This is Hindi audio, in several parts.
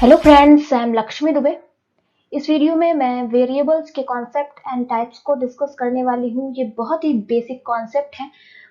Hello friends, I am Lakshmi Dubey. इस वीडियो में मैं वेरिएबल्स के कॉन्सेप्ट एंड टाइप्स को डिस्कस करने वाली हूँ। ये बहुत ही बेसिक कॉन्सेप्ट है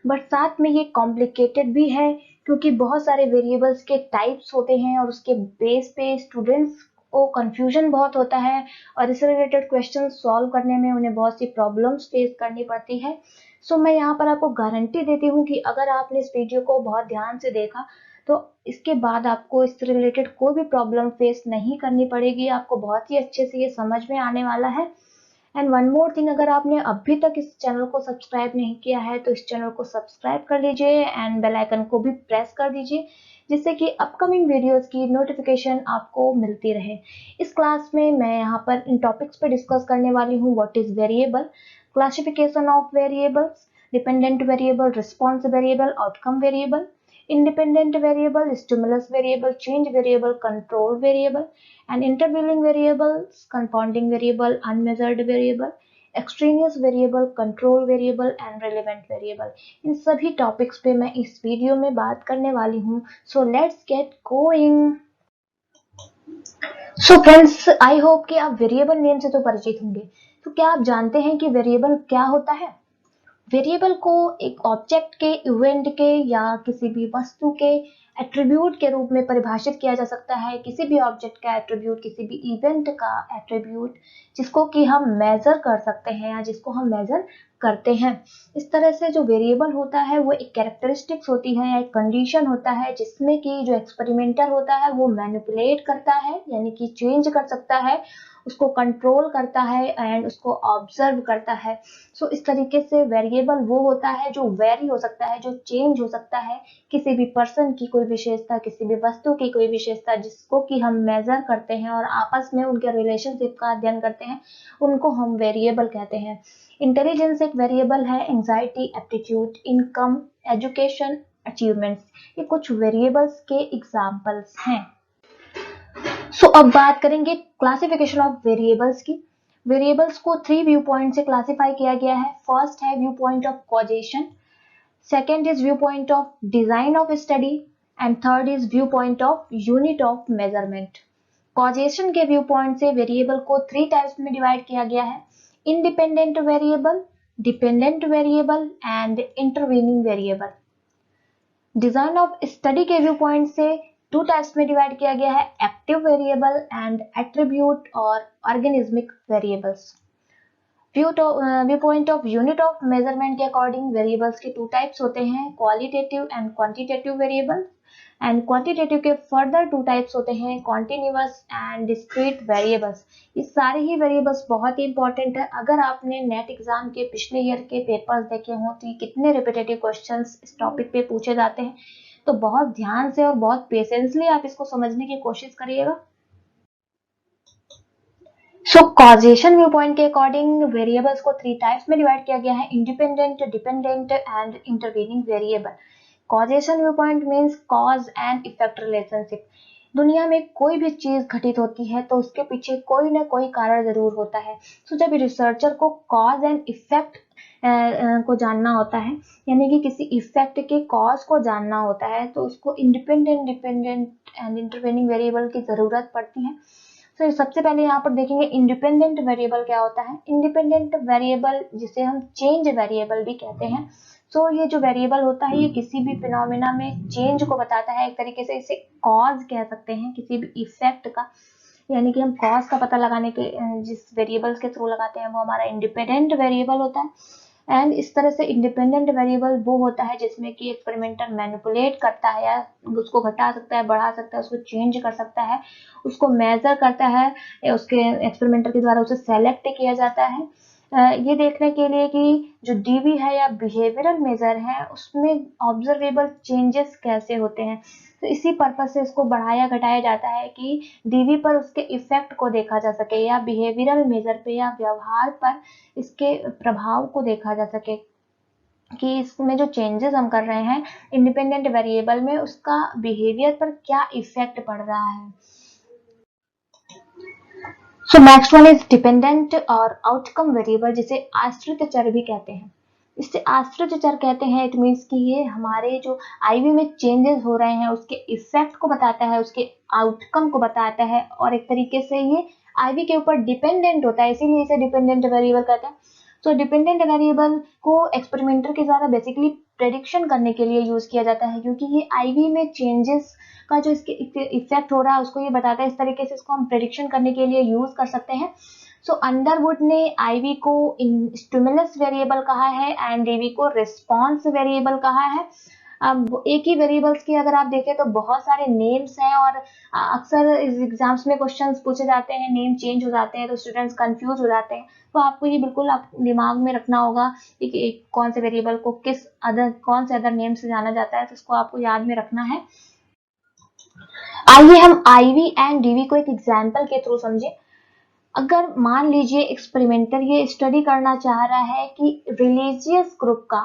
बट साथ में ये कॉम्प्लिकेटेड भी है क्योंकि बहुत सारे वेरिएबल्स के टाइप्स होते हैं और उसके बेस पे स्टूडेंट्स को कंफ्यूजन बहुत होता है और इससे रिलेटेड क्वेश्चन सॉल्व करने में उन्हें बहुत सी प्रॉब्लम्स फेस करनी पड़ती है। सो मैं यहाँ पर आपको गारंटी देती हूँ कि अगर आपने इस वीडियो को बहुत ध्यान से देखा तो इसके बाद आपको इससे रिलेटेड कोई भी प्रॉब्लम फेस नहीं करनी पड़ेगी। आपको बहुत ही अच्छे से ये समझ में आने वाला है। एंड वन मोर थिंग, अगर आपने अभी तक इस चैनल को सब्सक्राइब नहीं किया है तो इस चैनल को सब्सक्राइब कर लीजिए एंड बेल आइकन को भी प्रेस कर दीजिए जिससे कि अपकमिंग वीडियोस की नोटिफिकेशन आपको मिलती रहे। इस क्लास में मैं यहाँ पर इन टॉपिक्स पे डिस्कस करने वाली हूँ। What is variable, classification of variables, dependent variable, response variable, outcome variable, independent variable, stimulus variable, change variable, control variable, and intervening variables, confounding variable, unmeasured variable, extraneous variable, control variable, and relevant variable। इन सभी टॉपिक्स पे मैं इस वीडियो में बात करने वाली हूँ। So let's get going. So friends, I hope कि आप वेरिएबल नेम से तो परिचित होंगे। तो क्या आप जानते हैं कि वेरिएबल क्या होता है? वेरिएबल को एक ऑब्जेक्ट के, इवेंट के या किसी भी वस्तु के एट्रीब्यूट के रूप में परिभाषित किया जा सकता है। किसी भी ऑब्जेक्ट का एट्रीब्यूट, किसी भी इवेंट का एट्रीब्यूट जिसको कि हम मेजर कर सकते हैं या जिसको हम मेजर करते हैं। इस तरह से जो वेरिएबल होता है वो एक कैरेक्टरिस्टिक्स होती है या एक कंडीशन होता है जिसमें कि जो एक्सपेरिमेंटर होता है वो मैनिपुलेट करता है, यानी कि चेंज कर सकता है, उसको कंट्रोल करता है एंड उसको ऑब्जर्व करता है। सो इस तरीके से वेरिएबल वो होता है जो वेरी हो सकता है, जो चेंज हो सकता है। किसी भी पर्सन की कोई विशेषता, किसी भी वस्तु की कोई विशेषता जिसको कि हम मेजर करते हैं और आपस में उनके रिलेशनशिप का अध्ययन करते हैं, उनको हम वेरिएबल कहते हैं। इंटेलिजेंस एक वेरिएबल है, anxiety, aptitude, income, education, achievements, ये कुछ वेरिएबल्स के एग्जाम्पल्स हैं। सो अब बात करेंगे क्लासिफिकेशन ऑफ वेरिएबल्स की। वेरिएबल्स को 3 व्यू पॉइंट से क्लासिफाई किया गया है। फर्स्ट है view point of causation, second is view point of design of study and third is view point of unit of measurement. Causation के व्यू पॉइंट से वेरिएबल को 3 टाइप्स में डिवाइड किया गया है: independent variable, dependent variable and intervening variable. Design of study के व्यू पॉइंट से 2 टाइप्स में डिवाइड किया गया है: एक्टिव वेरिएबल एंड एट्रीब्यूट और organismic variables. View point of unit of measurement के अकॉर्डिंग वेरिएबल्स के 2 टाइप्स होते हैं: qualitative and quantitative variable. And quantitative के फर्दर 2 टाइप्स होते हैं: कॉन्टिन्यूअस एंड डिस्क्रीट वेरिएबल्स। ये सारे ही वेरिएबल्स बहुत ही इंपॉर्टेंट है। अगर आपने नेट एग्जाम के पिछले ईयर के पेपर्स देखे हों तो कितने रिपीटेटिव क्वेश्चंस इस टॉपिक पे पूछे जाते हैं, तो बहुत ध्यान से और बहुत पेशेंसली आप इसको समझने की कोशिश करिएगा। सो कॉजेशन व्यू पॉइंट के अकॉर्डिंग वेरिएबल्स को 3 टाइप्स में डिवाइड किया गया है: independent, dependent and intervening variable. Causation view point means cause and effect relationship. दुनिया में कोई भी चीज घटित होती है तो उसके पीछे कोई ना कोई कारण जरूर होता है। तो जब रिसर्चर को कॉज एंड इफेक्ट को जानना होता है, यानी कि किसी इफेक्ट के कॉज को जानना होता है, तो उसको independent, dependent and intervening variable की जरूरत पड़ती है। तो सबसे पहले यहाँ पर देखेंगे इंडिपेंडेंट वेरिएबल क्या होता है। इंडिपेंडेंट वेरिएबल जिसे हम चेंज वेरिएबल भी कहते हैं। तो ये जो वेरिएबल होता है ये किसी भी फिनोमेना में चेंज को बताता है। एक तरीके से इसे कॉज कह सकते हैं किसी भी इफेक्ट का, यानी कि हम कॉज का पता लगाने के जिस वेरिएबल्स के थ्रू लगाते हैं वो हमारा इंडिपेंडेंट वेरिएबल होता है। एंड इस तरह से इंडिपेंडेंट वेरिएबल वो होता है जिसमें कि एक्सपेरिमेंटर मैनिपुलेट करता है या उसको घटा सकता है, बढ़ा सकता है, उसको चेंज कर सकता है, उसको मेजर करता है या उसके एक्सपेरिमेंटर के द्वारा उसे सेलेक्ट किया जाता है ये देखने के लिए कि जो डीवी है या बिहेवियरल मेजर है उसमें ऑब्जर्वेबल चेंजेस कैसे होते हैं। तो इसी पर्पज से इसको बढ़ाया घटाया जाता है कि डीवी पर उसके इफेक्ट को देखा जा सके या बिहेवियरल मेजर पे या व्यवहार पर इसके प्रभाव को देखा जा सके कि इसमें जो चेंजेस हम कर रहे हैं इंडिपेंडेंट वेरिएबल में उसका बिहेवियर पर क्या इफेक्ट पड़ रहा है। So next one is dependent और आउटकम वेरिएबल जिसे आश्रित चर भी कहते हैं। इससे आश्रित चर कहते हैं। इट मीन्स कि ये हमारे जो आईवी में चेंजेस हो रहे हैं उसके इफेक्ट को बताता है, उसके आउटकम को बताता है, और एक तरीके से ये आईवी के ऊपर डिपेंडेंट होता है, इसीलिए इसे डिपेंडेंट वेरिएबल कहते हैं। तो डिपेंडेंट वेरिएबल को एक्सपेरिमेंटर के द्वारा बेसिकली प्रेडिक्शन करने के लिए यूज किया जाता है, क्योंकि ये आईवी में चेंजेस का जो इसके इफेक्ट हो रहा है उसको ये बताता है। इस तरीके से इसको हम प्रेडिक्शन करने के लिए यूज कर सकते हैं। सो अंडरवुड ने आईवी को स्टिमुलस वेरिएबल कहा है एंड डीवी को रिस्पॉन्स वेरिएबल कहा है। अब एक ही वेरिएबल्स की अगर आप देखें तो बहुत सारे नेम्स हैं, और अक्सर इस एग्जाम्स में क्वेश्चंस पूछे जाते हैं, नेम चेंज हो जाते हैं तो स्टूडेंट्स कंफ्यूज हो जाते हैं। तो आपको ये बिल्कुल आप दिमाग में रखना होगा कि कौन से वेरिएबल को कौन से अदर नेम से जाना जाता है, तो इसको आपको याद में रखना है। आइए हम आईवी एंड डीवी को एक एग्जाम्पल के थ्रू समझे। अगर मान लीजिए एक्सपेरिमेंटर ये स्टडी करना चाह रहा है कि रिलीजियस ग्रुप का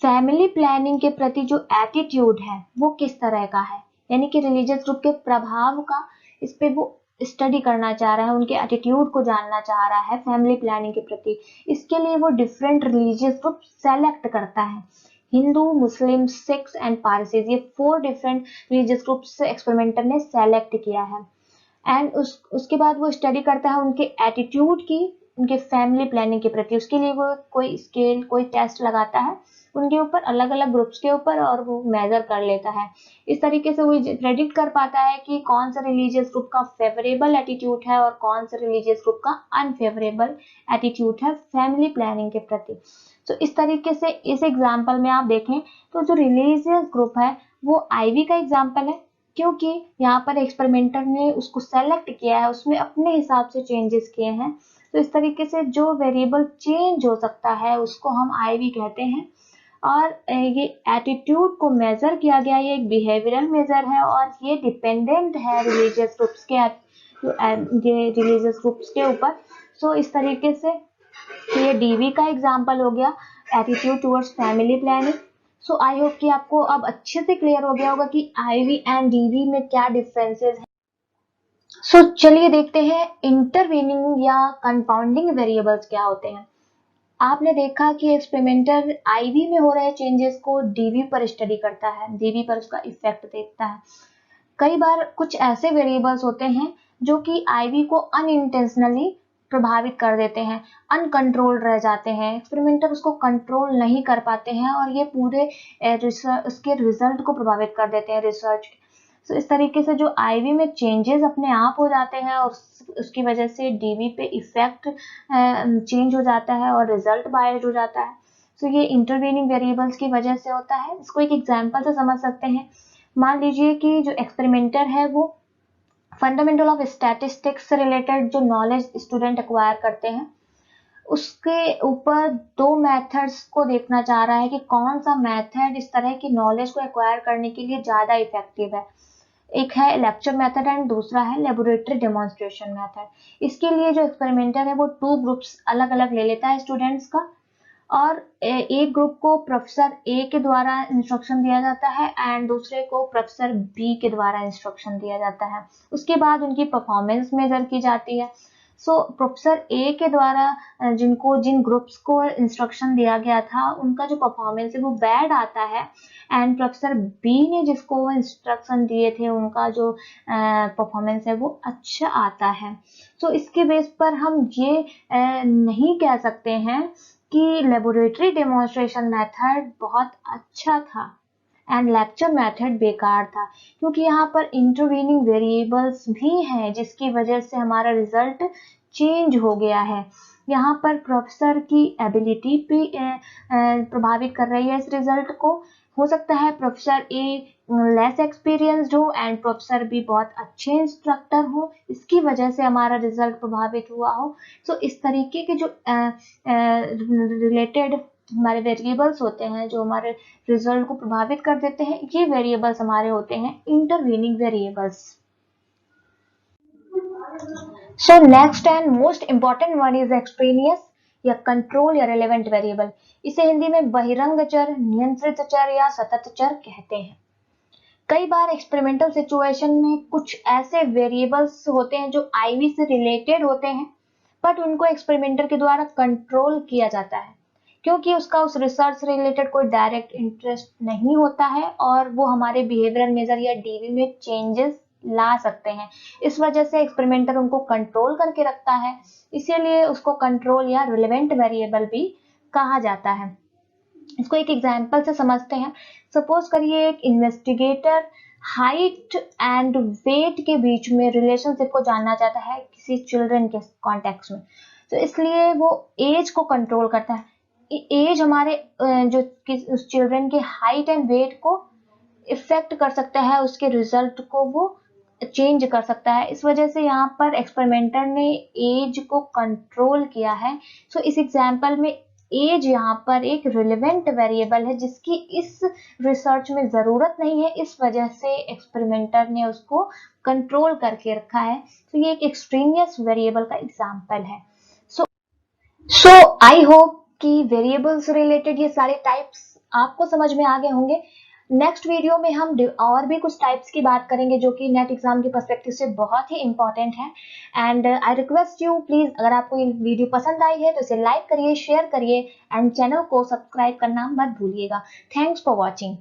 फैमिली प्लानिंग के प्रति जो एटीट्यूड है वो किस तरह का है, यानी कि रिलीजियस ग्रुप के प्रभाव का इस पे वो स्टडी करना चाह रहा है, उनके एटीट्यूड को जानना चाह रहा है फैमिली प्लानिंग के प्रति। इसके लिए वो डिफरेंट रिलीजियस ग्रुप सेलेक्ट करता है। हिंदू, मुस्लिम, सिख्स एंड पारसीज, ये 4 डिफरेंट रिलीजियस ग्रुप्स एक्सपेरिमेंटर ने सेलेक्ट किया है। एंड उसके बाद वो स्टडी करता है उनके एटीट्यूड की, उनके फैमिली प्लानिंग के प्रति। उसके लिए वो कोई स्केल, कोई टेस्ट लगाता है उनके ऊपर, अलग अलग ग्रुप्स के ऊपर, और वो मेजर कर लेता है। इस तरीके से वो प्रेडिक्ट कर पाता है कि कौन सा रिलीजियस ग्रुप का फेवरेबल एटीट्यूड है और कौन सा रिलीजियस ग्रुप का अनफेवरेबल एटीट्यूड है फैमिली प्लानिंग के प्रति। तो इस तरीके से इस एग्जाम्पल में आप देखें तो जो रिलीजियस ग्रुप है वो आईवी का एग्जाम्पल है, क्योंकि यहाँ पर एक्सपेरिमेंटर ने उसको सेलेक्ट किया है, उसमें अपने हिसाब से चेंजेस किए हैं। तो इस तरीके से जो वेरिएबल चेंज हो सकता है उसको हम आईवी कहते हैं। और ये एटीट्यूड को मेजर किया गया, ये एक बिहेवियरल मेजर है और ये डिपेंडेंट है रिलीजियस ग्रुप्स के रिलीजियस ग्रुप्स के ऊपर। सो इस तरीके से ये डीवी का एग्जाम्पल हो गया, attitude towards family planning. So I hope कि आपको अब अच्छे से क्लियर हो गया होगा कि आईवी एंड डीवी में क्या डिफरेंसेस हैं। सो चलिए देखते हैं इंटरवीनिंग या कंपाउंडिंग वेरिएबल्स क्या होते हैं। आपने देखा कि एक्सपेरिमेंटर आईवी में हो रहे चेंजेस को डीवी पर स्टडी करता है, डीवी पर उसका इफेक्ट देखता है। कई बार कुछ ऐसे वेरिएबल्स होते हैं जो कि आईवी को अनइंटेंशनली प्रभावित कर देते हैं, अनकंट्रोल्ड रह जाते हैं, एक्सपेरिमेंटर उसको कंट्रोल नहीं कर पाते हैं और ये पूरे उसके रिजल्ट को प्रभावित कर देते हैं रिसर्च। तो इस तरीके से जो आईवी में चेंजेस अपने आप हो जाते हैं और उसकी वजह से डीवी पे इफेक्ट चेंज हो जाता है और रिजल्ट बायस्ड हो जाता है। तो ये इंटरवीनिंग वेरिएबल्स की वजह से होता है। इसको एक एग्जांपल से समझ सकते हैं। मान लीजिए कि जो एक्सपेरिमेंटर है वो फंडामेंटल ऑफ स्टैटिस्टिक्स से रिलेटेड जो नॉलेज स्टूडेंट एक्वायर करते हैं उसके ऊपर 2 मेथड्स को देखना चाह रहा है कि कौन सा मेथड इस तरह की नॉलेज को एक्वायर करने के लिए ज्यादा इफेक्टिव है। एक है लेक्चर मेथड एंड दूसरा है लेबोरेटरी डेमोन्स्ट्रेशन मेथड। इसके लिए जो एक्सपेरिमेंटर है वो 2 ग्रुप्स अलग अलग ले लेता है स्टूडेंट्स का, और एक ग्रुप को प्रोफेसर ए के द्वारा इंस्ट्रक्शन दिया जाता है एंड दूसरे को प्रोफेसर बी के द्वारा इंस्ट्रक्शन दिया जाता है। उसके बाद उनकी परफॉर्मेंस मेजर की जाती है। सो प्रोफेसर ए के द्वारा जिन ग्रुप्स को इंस्ट्रक्शन दिया गया था उनका जो परफॉर्मेंस है वो बैड आता है, एंड प्रोफेसर बी ने जिसको वो इंस्ट्रक्शन दिए थे उनका जो परफॉर्मेंस है वो अच्छा आता है। तो इसके बेस पर हम ये नहीं कह सकते हैं कि लेबोरेटरी डेमोन्स्ट्रेशन मेथड बहुत अच्छा था एंड लेक्चर मेथड बेकार था, क्योंकि यहाँ पर इंटरवीनिंग वेरिएबल्स भी हैं जिसकी वजह से हमारा रिजल्ट चेंज हो गया है। यहाँ पर प्रोफेसर की एबिलिटी भी प्रभावित कर रही है इस रिजल्ट को। हो सकता है प्रोफेसर ए लेस एक्सपीरियंस्ड हो एंड प्रोफेसर बी बहुत अच्छे इंस्ट्रक्टर हो, इसकी वजह से हमारा रिजल्ट प्रभावित हुआ हो। तो इस तरीके के जो रिलेटेड हमारे वेरिएबल्स होते हैं जो हमारे रिजल्ट को प्रभावित कर देते हैं, ये वेरिएबल्स हमारे होते हैं intervening variables. So next and most important one is extraneous या कंट्रोल या रिलेवेंट वेरिएबल। इसे हिंदी में बहिरंग चर, नियंत्रित चर या सतत चर कहते हैं। कई बार एक्सपेरिमेंटल सिचुएशन में कुछ ऐसे वेरिएबल्स होते हैं जो आईवी से रिलेटेड होते हैं बट उनको एक्सपेरिमेंटर के द्वारा कंट्रोल किया जाता है। क्योंकि उसका उस रिसर्च से रिलेटेड कोई डायरेक्ट इंटरेस्ट नहीं होता है और वो हमारे बिहेवियरल मेजर या डीवी में चेंजेस ला सकते हैं। इस वजह से एक्सपेरिमेंटर उनको कंट्रोल करके रखता है, इसीलिए उसको कंट्रोल या रिलेवेंट वेरिएबल भी कहा जाता है। इसको एक एग्जाम्पल से समझते हैं। सपोज करिए एक इन्वेस्टिगेटर हाइट एंड वेट के बीच में रिलेशनशिप को जानना चाहता है किसी चिल्ड्रन के कॉन्टेक्स्ट में, तो इसलिए वो एज को कंट्रोल करता है। एज हमारे जो उस चिल्ड्रन के हाइट एंड वेट को इफेक्ट कर सकता है, उसके रिजल्ट को वो चेंज कर सकता है। इस वजह से यहाँ पर एक्सपेरिमेंटर ने एज को कंट्रोल किया है। सो इस एग्जाम्पल में एज यहाँ पर एक रिलेवेंट वेरिएबल है जिसकी इस रिसर्च में जरूरत नहीं है, इस वजह से एक्सपेरिमेंटर ने उसको कंट्रोल करके रखा है। तो ये एक एक्सट्रेनियस वेरिएबल का एग्जाम्पल है। सो आई होप कि वेरिएबल्स रिलेटेड ये सारे टाइप्स आपको समझ में आ गए होंगे। नेक्स्ट वीडियो में हम और भी कुछ टाइप्स की बात करेंगे जो कि नेट एग्जाम के पर्सपेक्टिव से बहुत ही इंपॉर्टेंट है। And I request you please, अगर आपको ये वीडियो पसंद आई है तो इसे लाइक करिए, शेयर करिए एंड चैनल को सब्सक्राइब करना मत भूलिएगा। Thanks for watching.